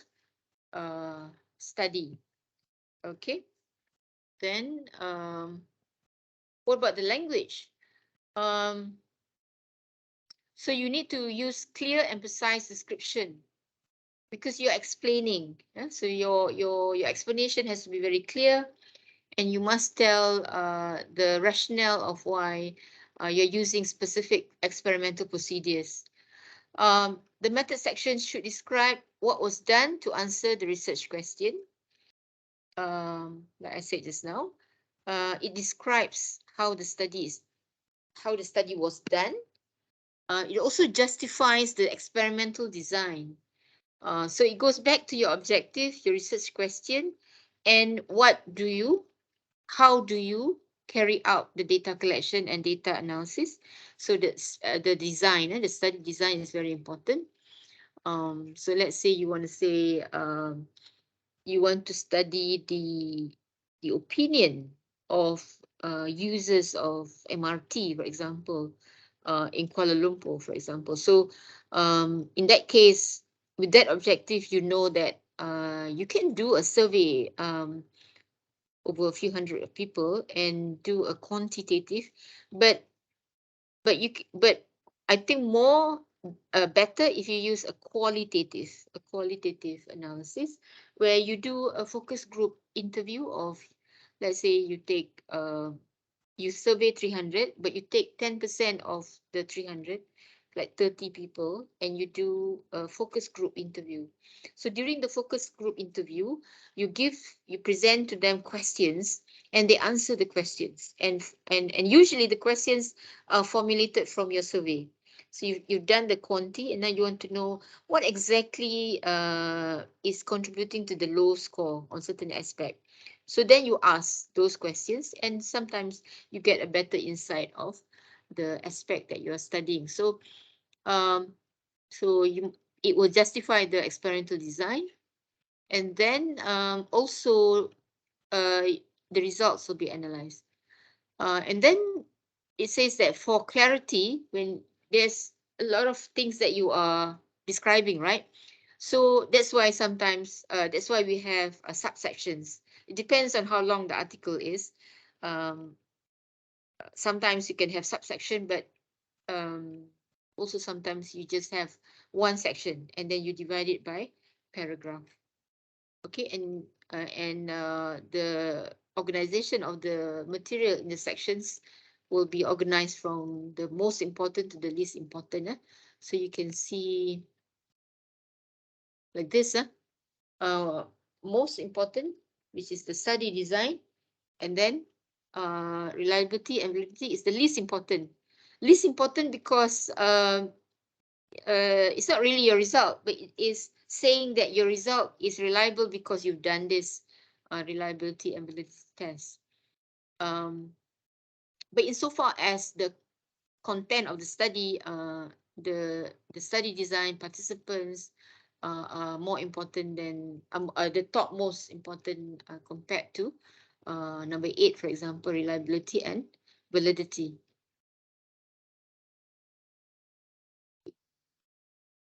study. Okay. Then what about the language? So you need to use clear and precise description, because you're explaining. Yeah? So your explanation has to be very clear, and you must tell the rationale of why you're using specific experimental procedures. The method section should describe what was done to answer the research question. Like I said just now, it describes how the study was done. It also justifies the experimental design. So it goes back to your objective, your research question, and how do you carry out the data collection and data analysis. So that's the design, the study design is very important. So let's say you want to say you want to study the opinion of users of MRT, for example, in Kuala Lumpur, for example. So in that case, with that objective, you know that you can do a survey over a few hundred of people and do a quantitative, but I think more better if you use a qualitative analysis, where you do a focus group interview of, let's say you take you survey 300, but you take 10% of the 300, like 30 people, and you do a focus group interview. So during the focus group interview, you present to them questions, and they answer the questions, and usually the questions are formulated from your survey. So you've done the quanti, and then you want to know what exactly is contributing to the low score on certain aspect. So then you ask those questions, and sometimes you get a better insight of the aspect that you are studying. So it will justify the experimental design, and then also the results will be analyzed. And then it says that for clarity, when there's a lot of things that you are describing, right? So that's why sometimes that's why we have subsections. It depends on how long the article is. Sometimes you can have subsection, but also sometimes you just have one section, and then you divide it by paragraph. Okay, and the organization of the material in the sections will be organized from the most important to the least important. So you can see like this. Most important, which is the study design, and then reliability and validity is the least important. Least important because it's not really your result, but it is saying that your result is reliable because you've done this reliability and validity test. But insofar as the content of the study, the study design, participants are more important than the top most important compared to number 8, for example, reliability and validity.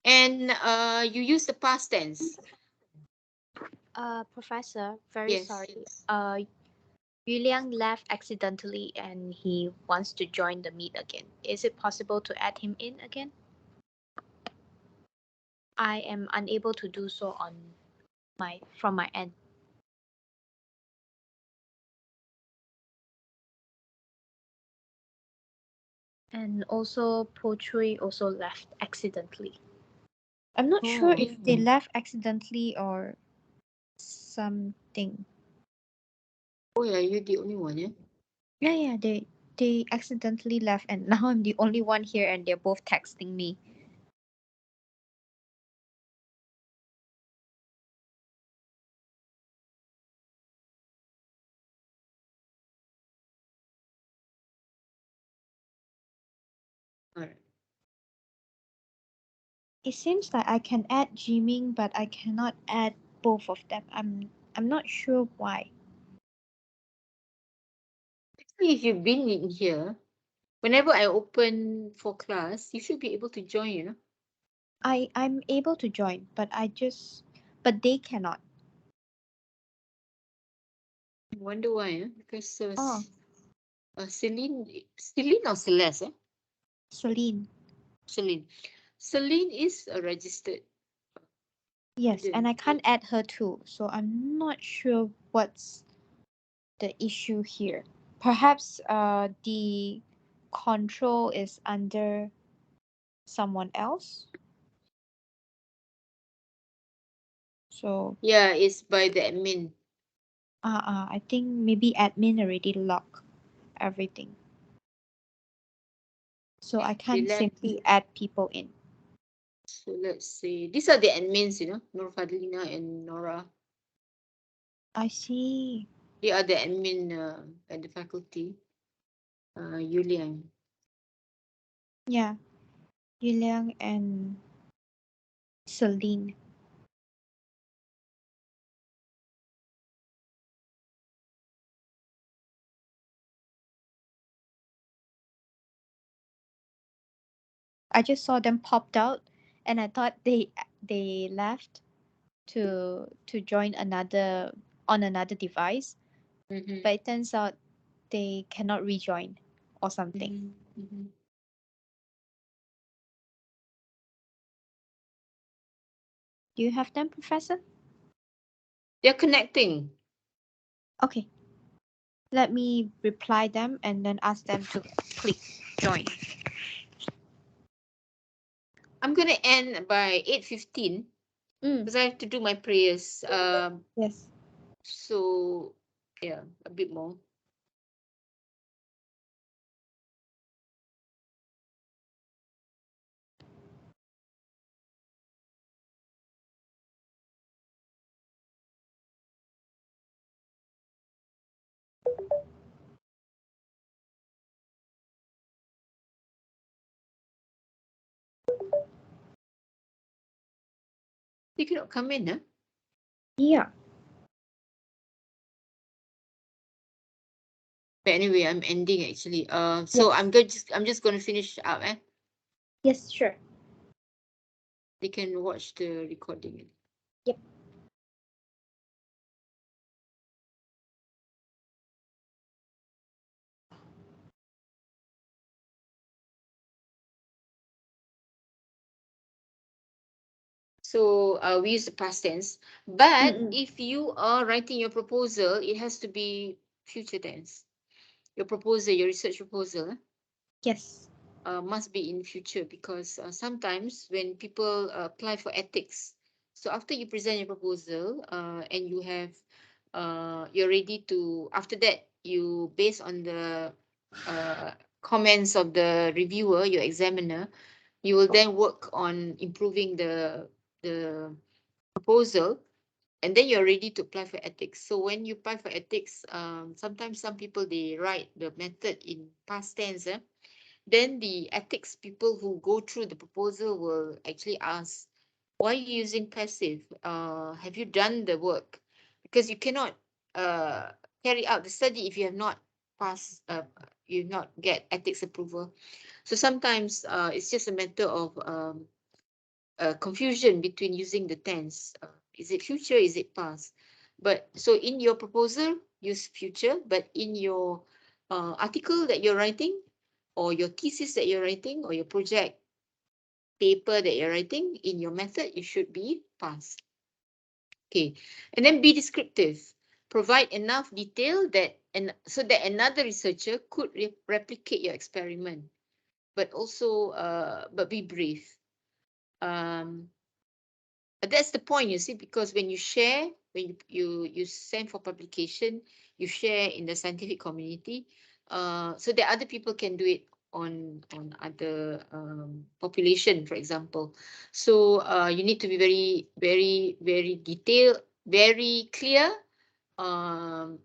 And you use the past tense.
Professor, very
Yes.
sorry. Yu Liang left accidentally and he wants to join the meet again. Is it possible to add him in again? I am unable to do so from my end. And also poetry also left accidentally. I'm not sure
Oh,
if they left accidentally or something.
oh yeah, you're the only one, yeah?
Yeah, they accidentally left, and now I'm the only one here, and they're both texting me.
Alright.
It seems like I can add Jiming, but I cannot add both of them. I'm not sure why.
Actually, if you've been in here, whenever I open for class, you should be able to join, you know?
I'm able to join, but they cannot.
I wonder why, eh? Because
Oh,
Celine or Celeste, eh?
Celine.
Celine. Celine is a registered
Yes, and
student.
I can't add her too, so I'm not sure what's the issue here. Perhaps the control is under someone else. So
Yeah, it's by the admin.
I think maybe admin already locked everything. So I
They
can't
left.
simply add people in.
So let's see. These are the admins, you know, Nur Fadlina and Nora.
I see.
They are the admin at the faculty. Yulian.
Yeah, Yuliang and Celine. I just saw them popped out, and I thought they left to join another on another device,
Mm-hmm.
but it turns out they cannot rejoin or something.
Mm-hmm. Mm-hmm.
Do you have them, Professor?
They're connecting.
Okay. Let me reply them and then ask them to click join.
I'm gonna end by 8:15
Mm,
because I have to do my prayers.
yes.
So yeah, a bit more. They cannot come in, huh?
Yeah.
But anyway, I'm ending actually. So
Yes.
I'm just gonna finish up, eh?
Yes, sure.
They can watch the recording.
Yep.
So we use the past tense. But
Mm-mm.
if you are writing your proposal, it has to be future tense. Your proposal, your research proposal,
Yes.
must be in future because sometimes when people apply for ethics, so after you present your proposal and you have you're ready to, after that you based on the uh, comments of the reviewer, your examiner, you will then work on improving the proposal, and then you're ready to apply for ethics. So when you apply for ethics, sometimes some people they write the method in past tense, then the ethics people who go through the proposal will actually ask, why are you using passive? Have you done the work? Because you cannot uh, carry out the study if you have not passed, you not get ethics approval. So sometimes it's just a matter of confusion between using the tense. Is it future? Is it past? But so in your proposal, use future, but in your article that you're writing, or your thesis that you're writing, or your project paper that you're writing, in your method, you should be past. Okay, and then be descriptive. Provide enough detail that and so that another researcher could replicate your experiment. but also but be brief. But that's the point, you see, because when you share, when you send for publication, you share in the scientific community, so that other people can do it on other population, for example. So you need to be very detailed, very clear, and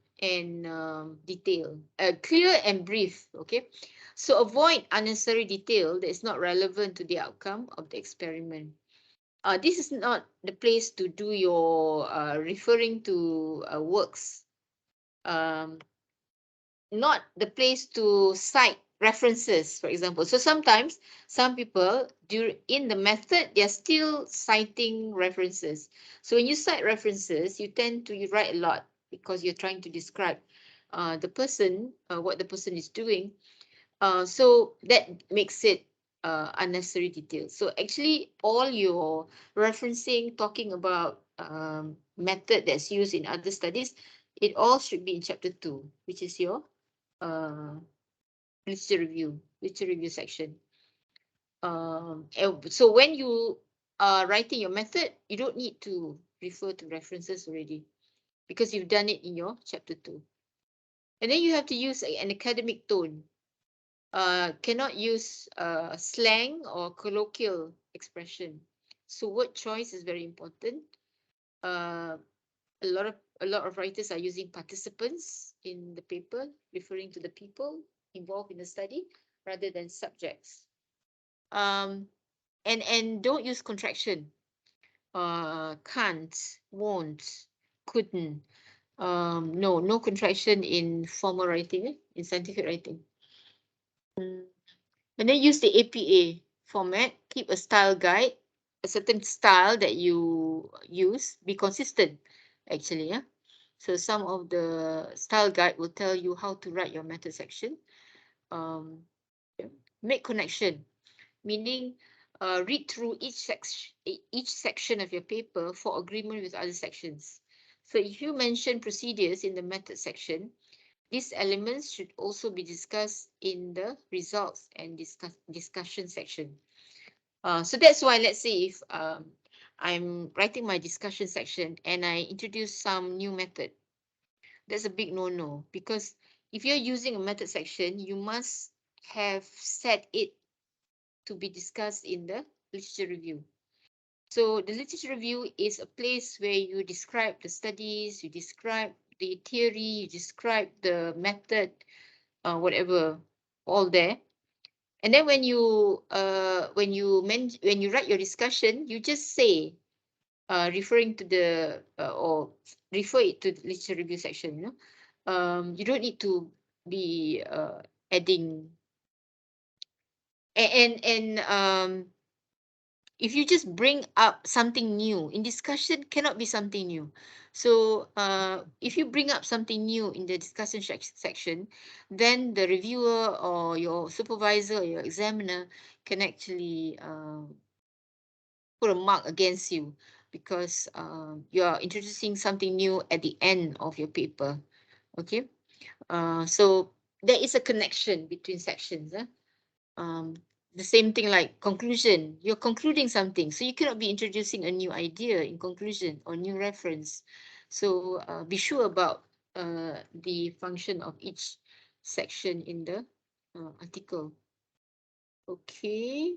detailed, clear and brief. Okay, so avoid unnecessary detail that is not relevant to the outcome of the experiment. This is not the place to do your referring to works. Not the place to cite references, for example. So sometimes some people in the method, they're still citing references. So when you cite references, you tend to write a lot because you're trying to describe the person, what the person is doing. So that makes it unnecessary detail. So actually all your referencing, talking about method that's used in other studies, it all should be in chapter 2, which is your uh, literature review section. And so when you are writing your method, you don't need to refer to references already because you've done it in your chapter 2. And then you have to use an academic tone. Cannot use slang or colloquial expression. So word choice is very important. Uh, a lot of writers are using participants in the paper, referring to the people involved in the study rather than subjects. And don't use contraction. Can't, won't, couldn't. No contraction in formal writing, in scientific writing. And then use the APA format, keep a style guide, a certain style that you use, be consistent, actually. Yeah. So some of the style guide will tell you how to write your method section. Um, yeah. Make connection, meaning read through each section of your paper for agreement with other sections. So if you mention procedures in the method section, these elements should also be discussed in the results and discussion section. So that's why, let's say if I'm writing my discussion section and I introduce some new method, that's a big no-no, because if you're using a method section, you must have set it to be discussed in the literature review. So the literature review is a place where you describe the studies, you describe the theory, you describe the method, whatever, all there. And then when you write your discussion, you just say referring to the or refer it to the literature review section. You don't need to be adding and if you just bring up something new in discussion, cannot be something new. So if you bring up something new in the discussion section, then the reviewer or your supervisor or your examiner can actually put a mark against you because you are introducing something new at the end of your paper. Okay, so there is a connection between sections. Um, the same thing like conclusion. You're concluding something, so you cannot be introducing a new idea in conclusion or new reference. So be sure about the function of each section in the article. Okay.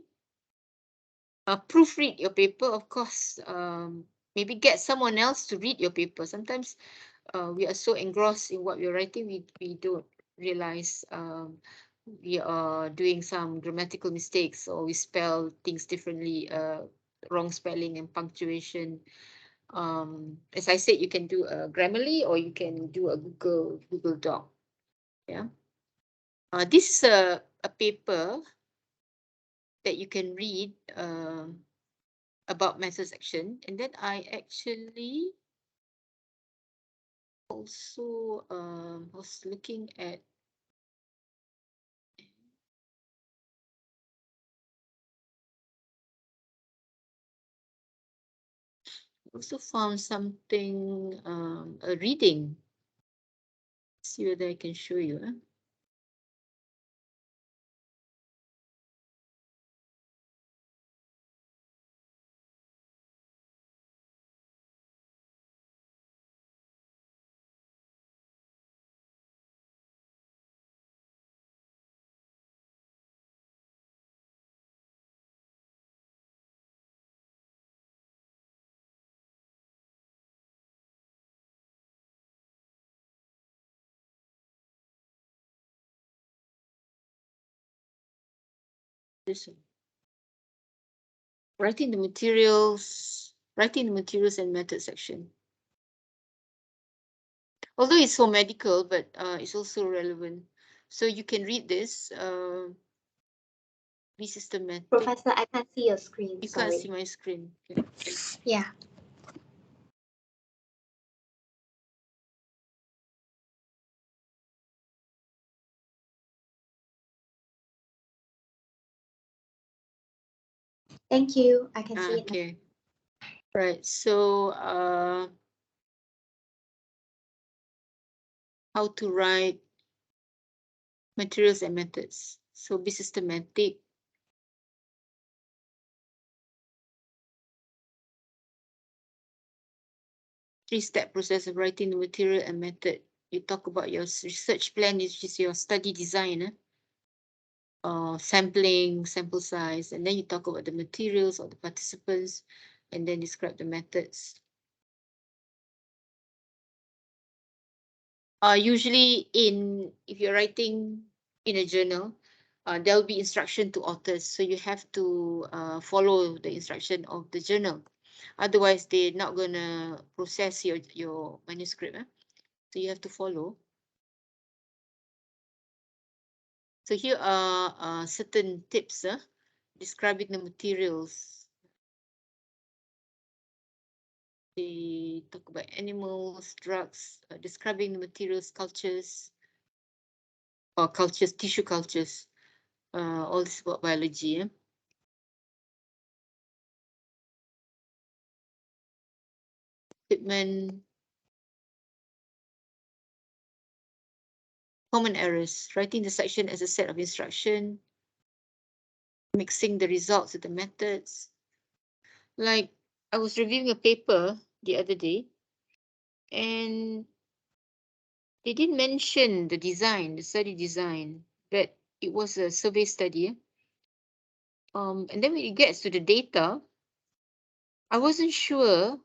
Proofread your paper, of course. Maybe get someone else to read your paper. Sometimes we are so engrossed in what we're writing, we don't realize we are doing some grammatical mistakes or we spell things differently, wrong spelling and punctuation. As I said, you can do a Grammarly or you can do a Google Doc. Yeah. This is a paper that you can read about method section, and then I actually also was looking at also found something a reading. See whether I can show you. This one. Writing the materials and method section. Although it's for medical, but it's also relevant. So you can read this. Be systematic.
Professor, I can't see your screen.
You
Sorry.
can't see my screen. Okay.
Yeah. Thank you. I can see it now.
Okay. Right. So how to write materials and methods. So be systematic. Three-step process of writing the material and method. You talk about your research plan, which is your study design, sampling, sample size, and then you talk about the materials of the participants, and then describe the methods. Usually if you're writing in a journal, there'll be instruction to authors. So you have to follow the instruction of the journal. Otherwise, they're not gonna process your manuscript. So you have to follow. So here are certain tips describing the materials. They talk about animals, drugs, describing the materials, cultures, tissue cultures. All this about biology. Equipment. Common errors. Writing the section as a set of instruction. Mixing the results with the methods. Like I was reviewing a paper the other day, and they didn't mention the design, the study design, but it was a survey study. And then when it gets to the data, I wasn't sure,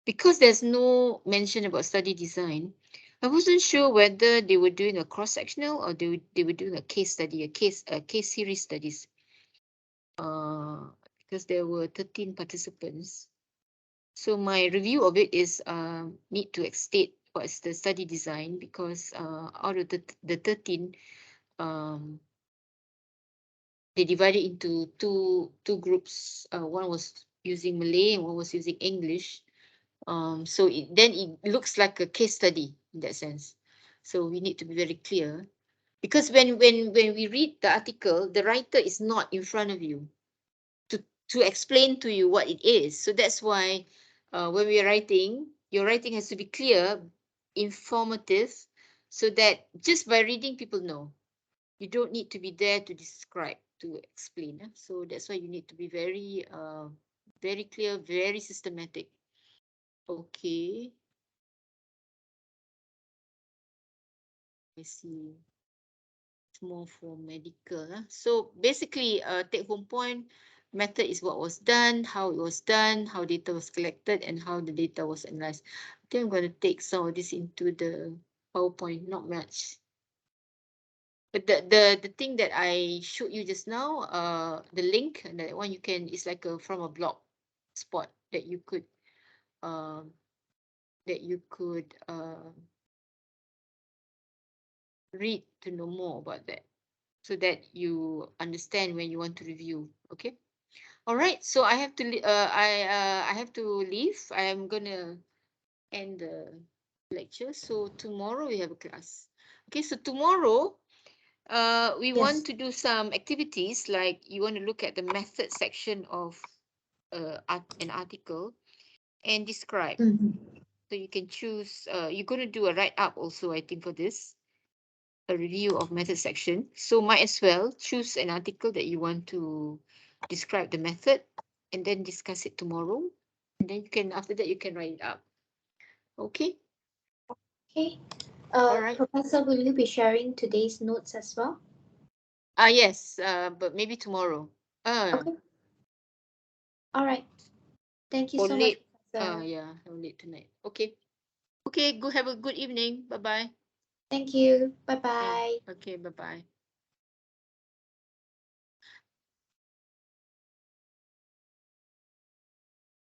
because there's no mention about study design. I wasn't sure whether they were doing a cross-sectional or they were doing a case study, a case series studies. Because there were 13 participants. So my review of it is need to state what's the study design, because out of the 13, they divided into two groups. One was using Malay and one was using English. So then it looks like a case study in that sense. So we need to be very clear, because when we read the article, the writer is not in front of you to explain to you what it is. So that's why when we're writing, your writing has to be clear, informative, so that just by reading, people know. You don't need to be there to describe, to explain. So that's why you need to be very clear, very systematic. Okay. I see. It's more for medical. So basically, take home point, method is what was done, how it was done, how data was collected, and how the data was analyzed. I think I'm going to take some of this into the PowerPoint, not much. But the thing that I showed you just now, the link, and that one you can, it's like from a blog spot that you could read to know more about that, so that you understand when you want to review. Okay. All right. So I have to I have to leave. I am gonna end the lecture. So tomorrow we have a class. Okay. So tomorrow, we want to do some activities, like you want to look at the method section of an article and describe. So you can choose. You're going to do a write-up also, I think, for this. A review of method section. So might as well choose an article that you want to describe the method, and then discuss it tomorrow. And then you can, after that, you can write it up. Okay.
Okay.
All right.
Professor, will you be sharing today's notes as well?
Yes. But maybe tomorrow.
Okay. All right. Thank you
Or
so
late.
much, Professor.
Yeah. Or late tonight. Okay. Okay. Go have a good evening. Bye bye.
Thank you. Bye-bye.
Okay. Bye bye.